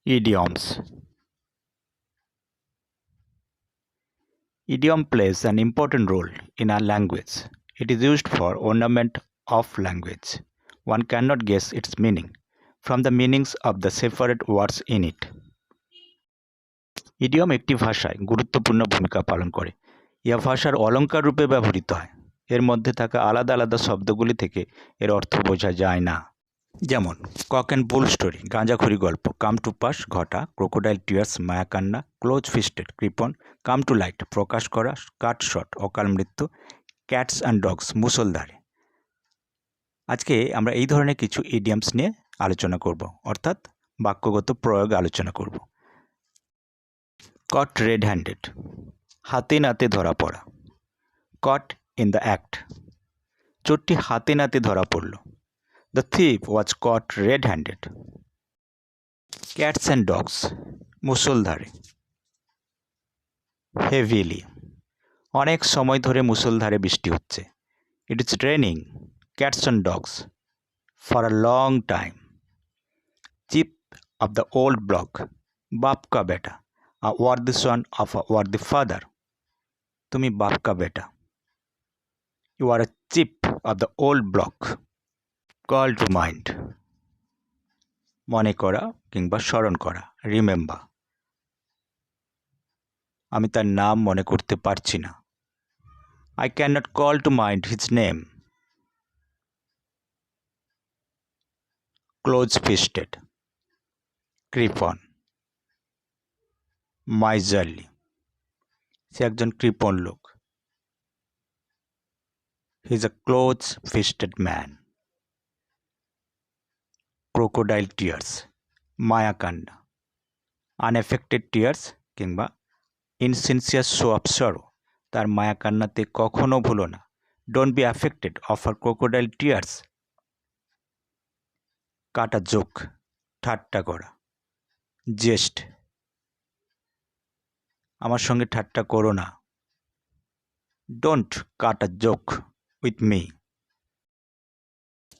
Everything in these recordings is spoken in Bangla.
Idioms. Idiom plays an important role in our language. It is used for ornament of language. One cannot guess its meaning from the meanings of the separate words in it. Idiom একটি ভাষায় গুরুত্বপূর্ণ ভূমিকা পালন করে। ইহা ভাষার অলঙ্কার রূপে ব্যবহৃত হয়। এর মধ্যে থাকা আলাদা আলাদা শব্দগুলি থেকে এর অর্থ বোঝা যায় না। যেমন কক অ্যান্ড বুল স্টোরি, গাঁজাখুরি গল্প, কাম টু পাস ঘটা, ক্রোকোডাইল টিয়ার্স মায়াকান্না, ক্লোজ ফিস্টেড কৃপণ, কাম টু লাইট প্রকাশ করা, কাট শট অকাল মৃত্যু, ক্যাটস অ্যান্ড ডগস মুষলধারে। আজকে আমরা এই ধরনের কিছু ইডিয়ামস নিয়ে আলোচনা করব, অর্থাৎ বাক্যগত প্রয়োগ আলোচনা করব। কট রেড হ্যান্ডেড, হাতে নাতে ধরা পড়া। কট ইন দ্য অ্যাক্ট, চোরটি হাতে নাতে ধরা পড়ল। The thief was caught red-handed. Cats and dogs, মুষলধারে। Heavily, অনেক সময় ধরে মুষলধারে বৃষ্টি হচ্ছে। It is raining cats and dogs for a long time. Chief of the old block, বাপ কা বেটা, a worthy son of a worthy father. তুমি বাপ কা বেটা। You are a chief of the old block. Call to mind, মনে করা কিংবা স্মরণ করা, রিমেম্বার। আমি তার নাম মনে করতে পারছি না। I cannot call to mind his name. Close fisted, কৃপণ। miserly, সে একজন কৃপণ লোক। He is a close fisted man. Crocodile tears, মায়াকান্না। unaffected tears কিংবা insincere show of sorrow, তার মায়াকান্নাতে কখনো ভুলো না। Don't be affected of her crocodile tears. কাটা জোক, ঠাট্টা করা। জেস্ট, আমার সঙ্গে ঠাট্টা করো না। Don't cut a joke with me.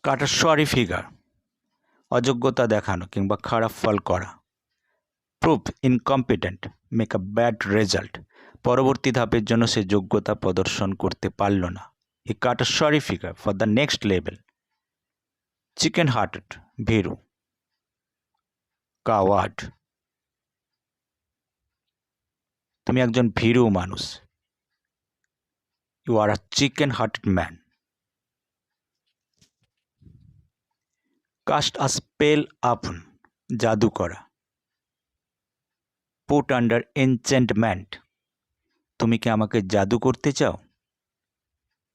Cut a sorry figure, অযোগ্যতা দেখানো কিংবা খারাপ ফল করা। Prove incompetent, make a bad result, পরবর্তী ধাপের জন্য সে যোগ্যতা প্রদর্শন করতে পারল না। He cut a sorry figure for the next level. Chicken hearted, ভীরু। কাওয়ার্ড, তুমি একজন ভীরু মানুষ। You are a chicken hearted man. Cast a spell আপন, জাদু করা। পুট আন্ডার এনচেন্টমেন্ট, তুমি কি আমাকে জাদু করতে চাও?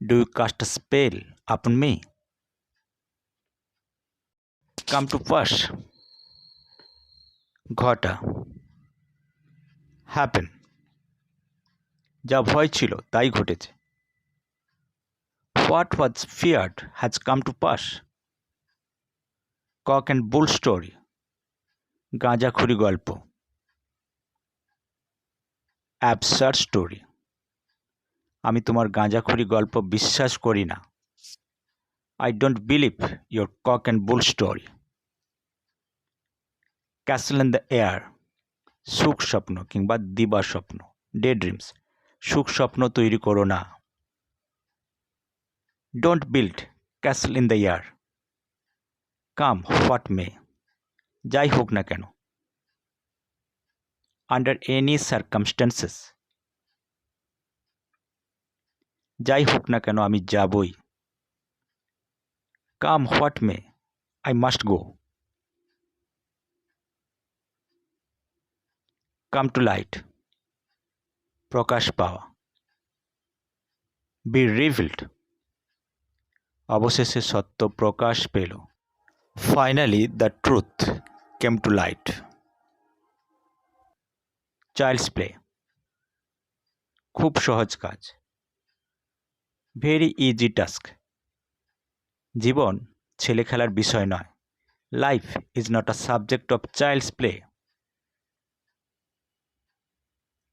Do you cast a spell upon me? Come to pass, ঘটা। হ্যাপেন, যা ভয় ছিল তাই ঘটেছে। What was feared has come to pass. Cock and bull story, গাঁজাখুরি গল্প। অ্যাবসার্ড স্টোরি, আমি তোমার গাঁজাখুরি গল্প বিশ্বাস করি না। I don't believe your cock and bull story. Castle in the air, সুখ স্বপ্ন কিংবা দিবা স্বপ্ন। ডে ড্রিমস, সুখ স্বপ্ন তৈরি করো না। Don't build castle in the air. Come what may, যাই হোক না কেন। আন্ডার এনি সার্কামস্ট্যান্সেস, যাই হোক না কেন আমি যাবই। Come what may, I must go. Come to light, প্রকাশ পাওয়া। বি রিভিলড, অবশেষে সত্য প্রকাশ পেল। Finally the truth came to light. Child's play, খুব সহজ কাজ। ভেরি ইজি টাস্ক, জীবন ছেলে খেলার বিষয় নয়। Life is not a subject of child's play.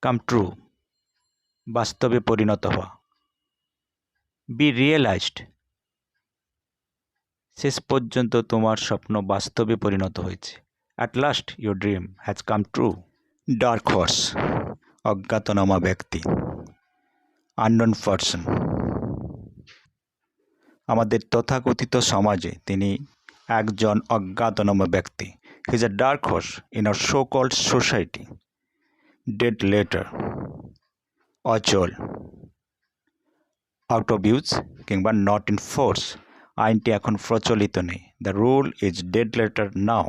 Come true, বাস্তবে পরিণত হওয়া। বি রিয়েলাইজড, শেষ পর্যন্ত তোমার স্বপ্ন বাস্তবে পরিণত হয়েছে। At last your dream has come true. Dark horse, অজ্ঞাতনামা ব্যক্তি, unknown person. আমাদের তথাকথিত সমাজে তিনি একজন অজ্ঞাতনামা ব্যক্তি. He is a dark horse in our so-called society. Dead letter, অচল, out of use কিংবা not in force. আইনটি এখন প্রচলিত নেই. The rule is dead letter now.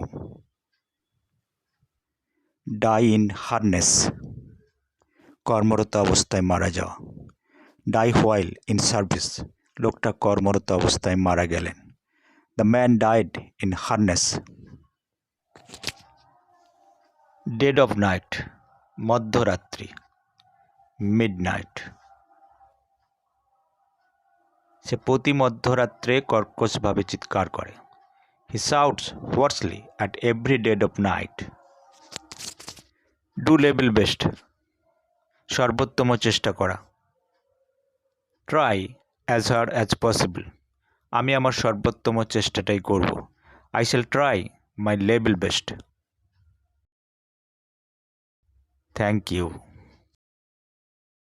Die in harness, কর্মরত অবস্থায় মারা যাওয়া. Die while in service, লোকটা কর্মরত অবস্থায় মারা গেলেন. The man died in harness. Dead of night, মধ্যরাত্রি, midnight. সে প্রতি মধ্যরাত্রে কর্কশভাবে চিৎকার করে. He shouts hoarsely at every dead of night. Do level best, সর্বোত্তম চেষ্টা করা. Try as hard as possible, আমি আমার সর্বোত্তম চেষ্টাটাই করব. I shall try my level best. Thank you.